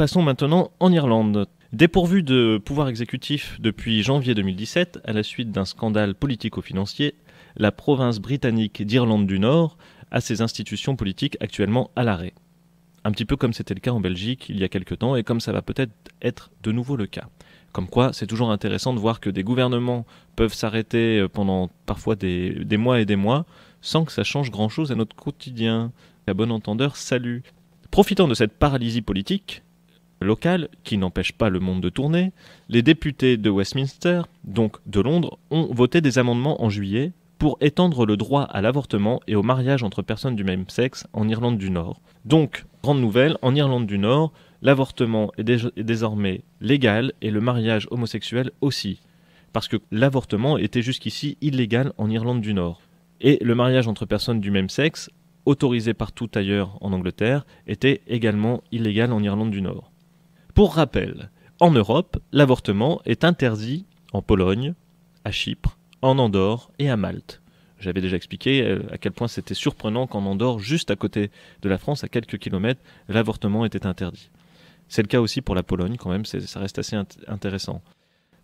Passons maintenant en Irlande. Dépourvue de pouvoir exécutif depuis janvier 2017, à la suite d'un scandale politico-financier, la province britannique d'Irlande du Nord a ses institutions politiques actuellement à l'arrêt. Un petit peu comme c'était le cas en Belgique il y a quelque temps, et comme ça va peut-être être de nouveau le cas. Comme quoi, c'est toujours intéressant de voir que des gouvernements peuvent s'arrêter pendant parfois des mois et des mois, sans que ça change grand-chose à notre quotidien. À bon entendeur, salut. Profitant de cette paralysie politique locale, qui n'empêche pas le monde de tourner, les députés de Westminster, donc de Londres, ont voté des amendements en juillet pour étendre le droit à l'avortement et au mariage entre personnes du même sexe en Irlande du Nord. Donc, grande nouvelle, en Irlande du Nord, l'avortement est désormais légal et le mariage homosexuel aussi. Parce que l'avortement était jusqu'ici illégal en Irlande du Nord. Et le mariage entre personnes du même sexe, autorisé partout ailleurs en Angleterre, était également illégal en Irlande du Nord. Pour rappel, en Europe, l'avortement est interdit en Pologne, à Chypre, en Andorre et à Malte. J'avais déjà expliqué à quel point c'était surprenant qu'en Andorre, juste à côté de la France, à quelques kilomètres, l'avortement était interdit. C'est le cas aussi pour la Pologne quand même, ça reste assez intéressant.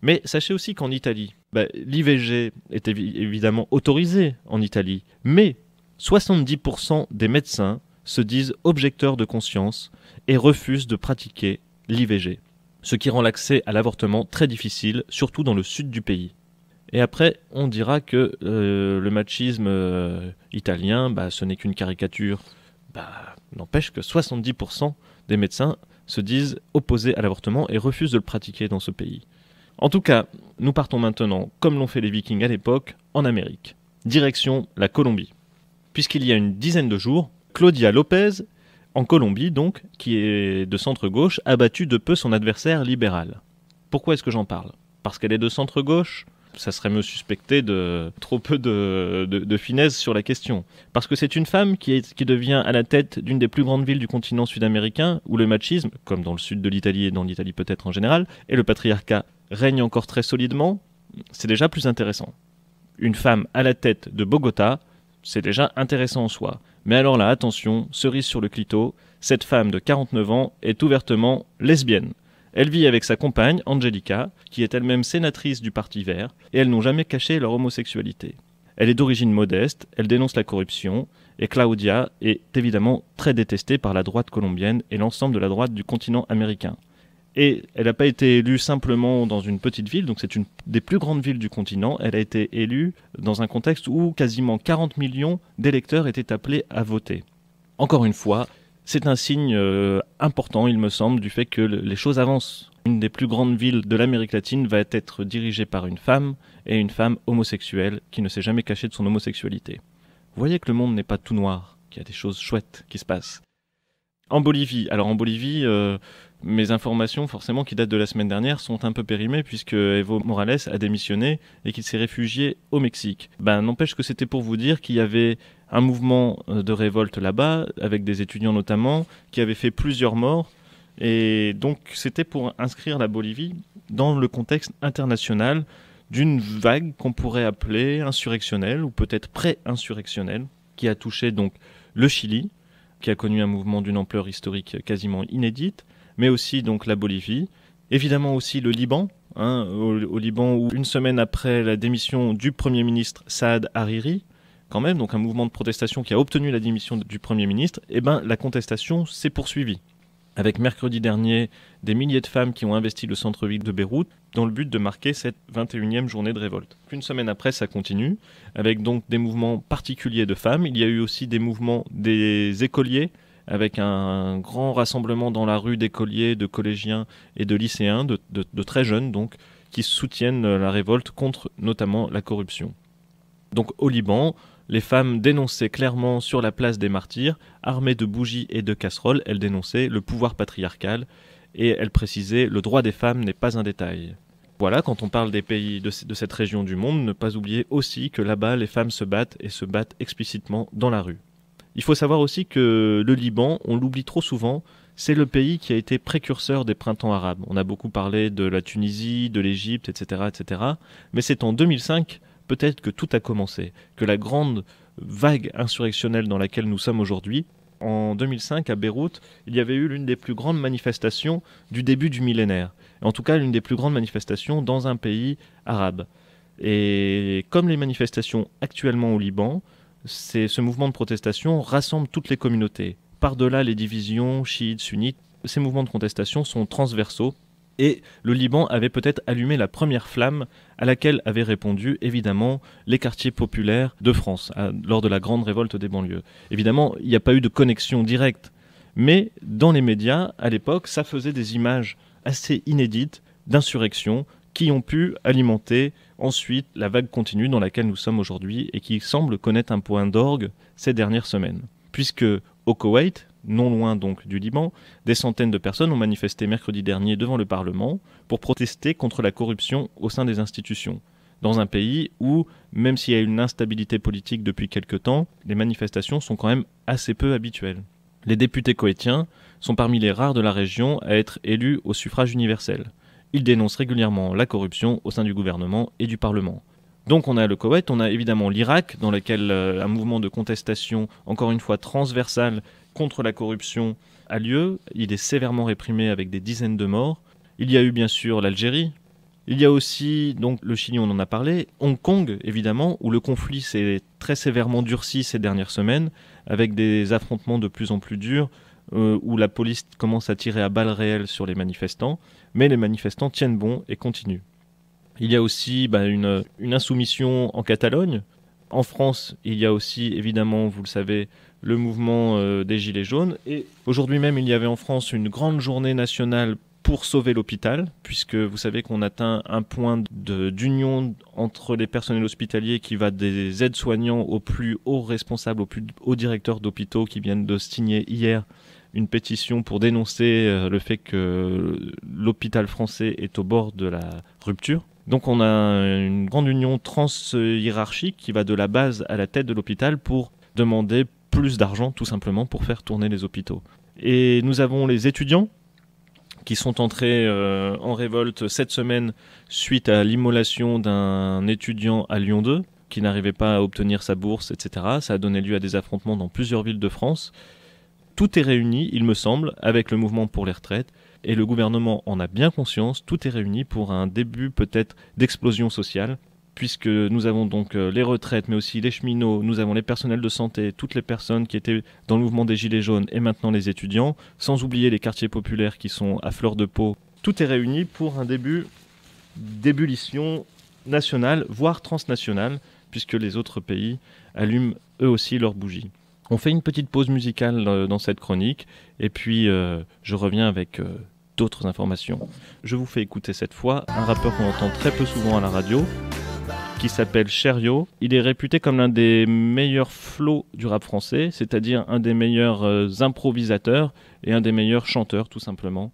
Mais sachez aussi qu'en Italie, l'IVG est évidemment autorisé en Italie, mais 70% des médecins se disent objecteurs de conscience et refusent de pratiquer l'IVG, ce qui rend l'accès à l'avortement très difficile, surtout dans le sud du pays. Et après, on dira que le machisme italien, ce n'est qu'une caricature. N'empêche que 70% des médecins se disent opposés à l'avortement et refusent de le pratiquer dans ce pays. En tout cas, nous partons maintenant, comme l'ont fait les Vikings à l'époque, en Amérique. Direction la Colombie. Puisqu'il y a une dizaine de jours, Claudia Lopez, en Colombie donc, qui est de centre-gauche, a battu de peu son adversaire libéral. Pourquoi est-ce que j'en parle ? Parce qu'elle est de centre-gauche ? Ça serait me suspecter de trop peu de finesse sur la question. Parce que c'est une femme qui devient à la tête d'une des plus grandes villes du continent sud-américain, où le machisme, comme dans le sud de l'Italie et dans l'Italie peut-être en général, et le patriarcat règne encore très solidement. C'est déjà plus intéressant. Une femme à la tête de Bogota, c'est déjà intéressant en soi. Mais alors là, attention, cerise sur le clito, cette femme de 49 ans est ouvertement lesbienne. Elle vit avec sa compagne, Angelica, qui est elle-même sénatrice du Parti vert, et elles n'ont jamais caché leur homosexualité. Elle est d'origine modeste, elle dénonce la corruption, et Claudia est évidemment très détestée par la droite colombienne et l'ensemble de la droite du continent américain. Et elle n'a pas été élue simplement dans une petite ville, donc c'est une des plus grandes villes du continent. Elle a été élue dans un contexte où quasiment 40 millions d'électeurs étaient appelés à voter. Encore une fois, c'est un signe important, il me semble, du fait que les choses avancent. Une des plus grandes villes de l'Amérique latine va être dirigée par une femme, et une femme homosexuelle qui ne s'est jamais cachée de son homosexualité. Vous voyez que le monde n'est pas tout noir, qu'il y a des choses chouettes qui se passent. En Bolivie, mes informations, forcément, qui datent de la semaine dernière, sont un peu périmées puisque Evo Morales a démissionné et qu'il s'est réfugié au Mexique. N'empêche que c'était pour vous dire qu'il y avait un mouvement de révolte là-bas, avec des étudiants notamment, qui avait fait plusieurs morts. Et donc, c'était pour inscrire la Bolivie dans le contexte international d'une vague qu'on pourrait appeler insurrectionnelle, ou peut-être pré-insurrectionnelle, qui a touché donc le Chili, qui a connu un mouvement d'une ampleur historique quasiment inédite, mais aussi donc la Bolivie, évidemment aussi le Liban, au Liban où une semaine après la démission du Premier ministre Saad Hariri, quand même, donc un mouvement de protestation qui a obtenu la démission du Premier ministre, la contestation s'est poursuivie. Avec mercredi dernier, des milliers de femmes qui ont investi le centre-ville de Beyrouth dans le but de marquer cette 21e journée de révolte. Une semaine après, ça continue, avec donc des mouvements particuliers de femmes. Il y a eu aussi des mouvements des écoliers, avec un grand rassemblement dans la rue d'écoliers, de collégiens et de lycéens, de très jeunes donc, qui soutiennent la révolte contre notamment la corruption. Donc au Liban, les femmes dénonçaient clairement sur la place des martyrs, armées de bougies et de casseroles, elles dénonçaient le pouvoir patriarcal et elles précisaient « le droit des femmes n'est pas un détail ». Voilà, quand on parle des pays de cette région du monde, ne pas oublier aussi que là-bas, les femmes se battent et se battent explicitement dans la rue. Il faut savoir aussi que le Liban, on l'oublie trop souvent, c'est le pays qui a été précurseur des printemps arabes. On a beaucoup parlé de la Tunisie, de l'Égypte, etc., etc. Mais c'est en 2005, peut-être que tout a commencé, que la grande vague insurrectionnelle dans laquelle nous sommes aujourd'hui En 2005, à Beyrouth, il y avait eu l'une des plus grandes manifestations du début du millénaire. En tout cas, l'une des plus grandes manifestations dans un pays arabe. Et comme les manifestations actuellement au Liban, ce mouvement de protestation rassemble toutes les communautés. Par-delà les divisions chiites, sunnites, ces mouvements de contestation sont transversaux. Et le Liban avait peut-être allumé la première flamme à laquelle avaient répondu évidemment les quartiers populaires de France lors de la grande révolte des banlieues. Évidemment, il n'y a pas eu de connexion directe, mais dans les médias, à l'époque, ça faisait des images assez inédites d'insurrection qui ont pu alimenter ensuite la vague continue dans laquelle nous sommes aujourd'hui et qui semble connaître un point d'orgue ces dernières semaines. Puisque au Koweït, non loin donc du Liban, des centaines de personnes ont manifesté mercredi dernier devant le Parlement pour protester contre la corruption au sein des institutions. Dans un pays où, même s'il y a une instabilité politique depuis quelque temps, les manifestations sont quand même assez peu habituelles. Les députés koweïtiens sont parmi les rares de la région à être élus au suffrage universel. Ils dénoncent régulièrement la corruption au sein du gouvernement et du Parlement. Donc on a le Koweït, on a évidemment l'Irak, dans lequel un mouvement de contestation, encore une fois transversal, contre la corruption a lieu. Il est sévèrement réprimé avec des dizaines de morts. Il y a eu bien sûr l'Algérie. Il y a aussi, donc le Chili, on en a parlé, Hong Kong, évidemment, où le conflit s'est très sévèrement durci ces dernières semaines, avec des affrontements de plus en plus durs, où la police commence à tirer à balles réelles sur les manifestants, mais les manifestants tiennent bon et continuent. Il y a aussi une insoumission en Catalogne. En France, il y a aussi, évidemment, vous le savez, le mouvement des Gilets jaunes. Et aujourd'hui même, il y avait en France une grande journée nationale pour sauver l'hôpital, puisque vous savez qu'on atteint un point d'union entre les personnels hospitaliers qui va des aides-soignants aux plus hauts responsables, aux plus hauts directeurs d'hôpitaux qui viennent de signer hier une pétition pour dénoncer le fait que l'hôpital français est au bord de la rupture. Donc on a une grande union trans-hiérarchique qui va de la base à la tête de l'hôpital pour demander plus d'argent tout simplement pour faire tourner les hôpitaux. Et nous avons les étudiants qui sont entrés en révolte cette semaine suite à l'immolation d'un étudiant à Lyon 2 qui n'arrivait pas à obtenir sa bourse, etc. Ça a donné lieu à des affrontements dans plusieurs villes de France. Tout est réuni, il me semble, avec le mouvement pour les retraites, et le gouvernement en a bien conscience, tout est réuni pour un début peut-être d'explosion sociale, puisque nous avons donc les retraites, mais aussi les cheminots, nous avons les personnels de santé, toutes les personnes qui étaient dans le mouvement des Gilets jaunes, et maintenant les étudiants, sans oublier les quartiers populaires qui sont à fleur de peau. Tout est réuni pour un début d'ébullition nationale, voire transnationale, puisque les autres pays allument eux aussi leurs bougies. On fait une petite pause musicale dans cette chronique et puis je reviens avec d'autres informations. Je vous fais écouter cette fois un rappeur qu'on entend très peu souvent à la radio qui s'appelle Cherio. Il est réputé comme l'un des meilleurs flows du rap français, c'est-à-dire un des meilleurs improvisateurs et un des meilleurs chanteurs tout simplement.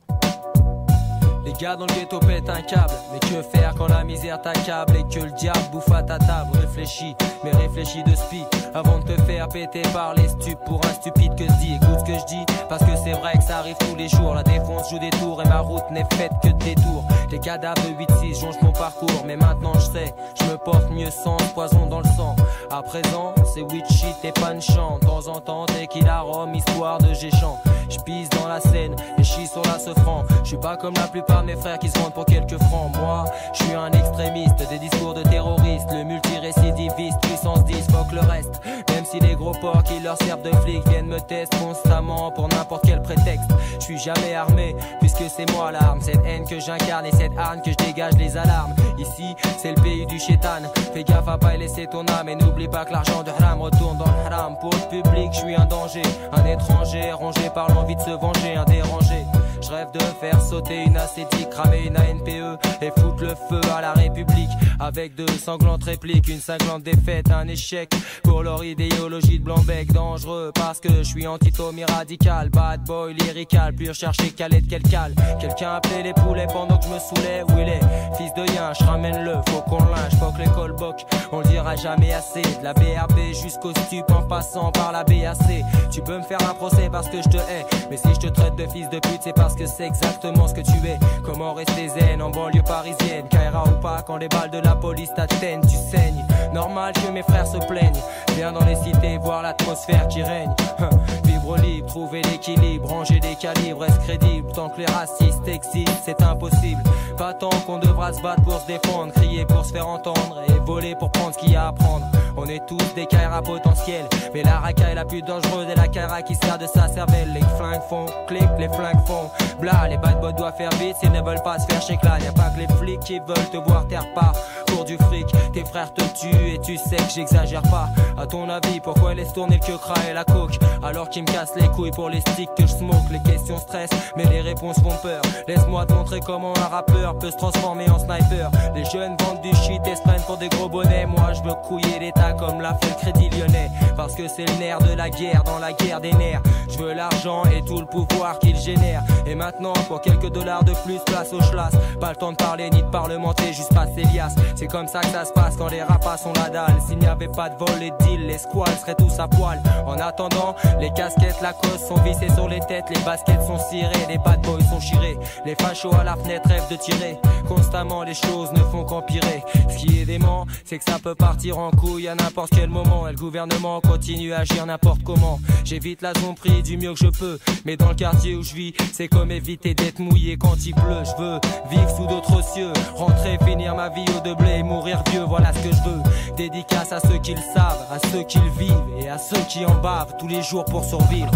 Les gars dans le ghetto pètent un câble. Mais que faire quand la misère t'accable et que le diable bouffe à ta table? Réfléchis, mais réfléchis de speed avant de te faire péter par les stupes pour un stupide que je dis. Écoute ce que je dis, parce que c'est vrai que ça arrive tous les jours. La défonce joue des tours et ma route n'est faite que de détours. Les cadavres de 8-6 jongent mon parcours, mais maintenant je sais, je me porte mieux sans poison dans le sang. À présent, c'est weed shit et pas de chant. De temps en temps, dès qu'il a rhum, histoire de géchant. Je pisse dans la Seine et chie sur la Sofran. Je suis pas comme la plupart de mes frères qui se vendent pour quelques francs. Moi, je suis un extrémiste des discours de terroristes. Le multirécidiviste, puissance 10, fuck le reste. Même si les gros porcs qui leur servent de flics viennent me tester constamment pour n'importe quel prétexte. Je suis jamais armé, puisque c'est moi l'arme. Cette haine que j'incarne et cette hargne que je dégage les alarmes. Ici, c'est le pays du chétan. Fais gaffe à pas y laisser ton âme et n'oublie pas que l'argent de haram retourne dans le haram. Pour le public, je suis un danger, un étranger rongé par l'envie de se venger, un dérangé. Je rêve de faire sauter une acétique, cramer une ANPE et foutre le feu à la République. Avec de sanglantes répliques, une cinglante défaite, un échec pour leur idéologie de blanc-bec. Dangereux parce que je suis antitomie radical, bad boy lyrical, plus recherché calé de quel cal. Quelqu'un appelait les poulets pendant que je me saoulais. Où il est, fils de yin, je ramène-le, faut qu'on le lynche, faut que l'école boc, on le dira jamais assez. De la BRB jusqu'au stup en passant par la BAC. Tu peux me faire un procès parce que je te hais, mais si je te traite de fils de pute, c'est parce que c'est exactement ce que tu es. Comment rester zen en banlieue parisienne, KRA ou pas, quand les balles de la police t'atteignent, tu saignes. Normal que mes frères se plaignent, viens dans les cités voir l'atmosphère qui règne. Vivre libre, trouver l'équilibre, ranger des calibres, est-ce crédible? Tant que les racistes existent, c'est impossible. Pas tant qu'on devra se battre pour se défendre, crier pour se faire entendre et voler pour prendre ce qu'il y a à prendre. On est tous des KRA potentiels, mais la racaille la plus dangereuse est la KRA qui sert de sa cervelle. Les flingues font clic, les flingues font bla. Les bad boys doivent faire vite s'ils ne veulent pas se faire chez clan. Y'a pas que les flics qui veulent te voir terre part pour du fric. Tes frères te tuent et tu sais que j'exagère pas. À ton avis, pourquoi laisse tourner le quecra et la coke alors qu'ils me cassent les couilles pour les sticks que je smoke? Les questions stressent, mais les réponses font peur. Laisse-moi te montrer comment un rappeur peut se transformer en sniper. Les jeunes vendent du shit et se prennent pour des gros bonnets. Moi je veux couiller l'état comme l'a fait le Crédit Lyonnais, parce que c'est le nerf de la guerre, dans la guerre des nerfs. Je veux l'argent et tout le pouvoir qu'il génère. Et maintenant pour quelques dollars de plus, place au schlass. Pas le temps de parler ni de parlementer, juste passer liasse. C'est comme ça que ça se passe quand les rapaces ont la dalle. S'il n'y avait pas de vol et de deal, les squales seraient tous à poil. En attendant, les casquettes Lacoste sont vissées sur les têtes, les baskets sont cirées, les bad boys sont chirés. Les fachos à la fenêtre rêvent de tirer. Constamment les choses ne font qu'empirer. Ce qui est dément, c'est que ça peut partir en couille à n'importe quel moment. Et le gouvernement continue à agir n'importe comment. J'évite la tromperie du mieux que je peux, mais dans le quartier où je vis, c'est comme éviter d'être mouillé quand il pleut. Je veux vivre sous d'autres cieux, rentrer, finir ma vie au de blé et mourir vieux, voilà ce que je veux. Dédicace à ceux qui le savent, à ceux qui le vivent et à ceux qui en bavent tous les jours pour survivre.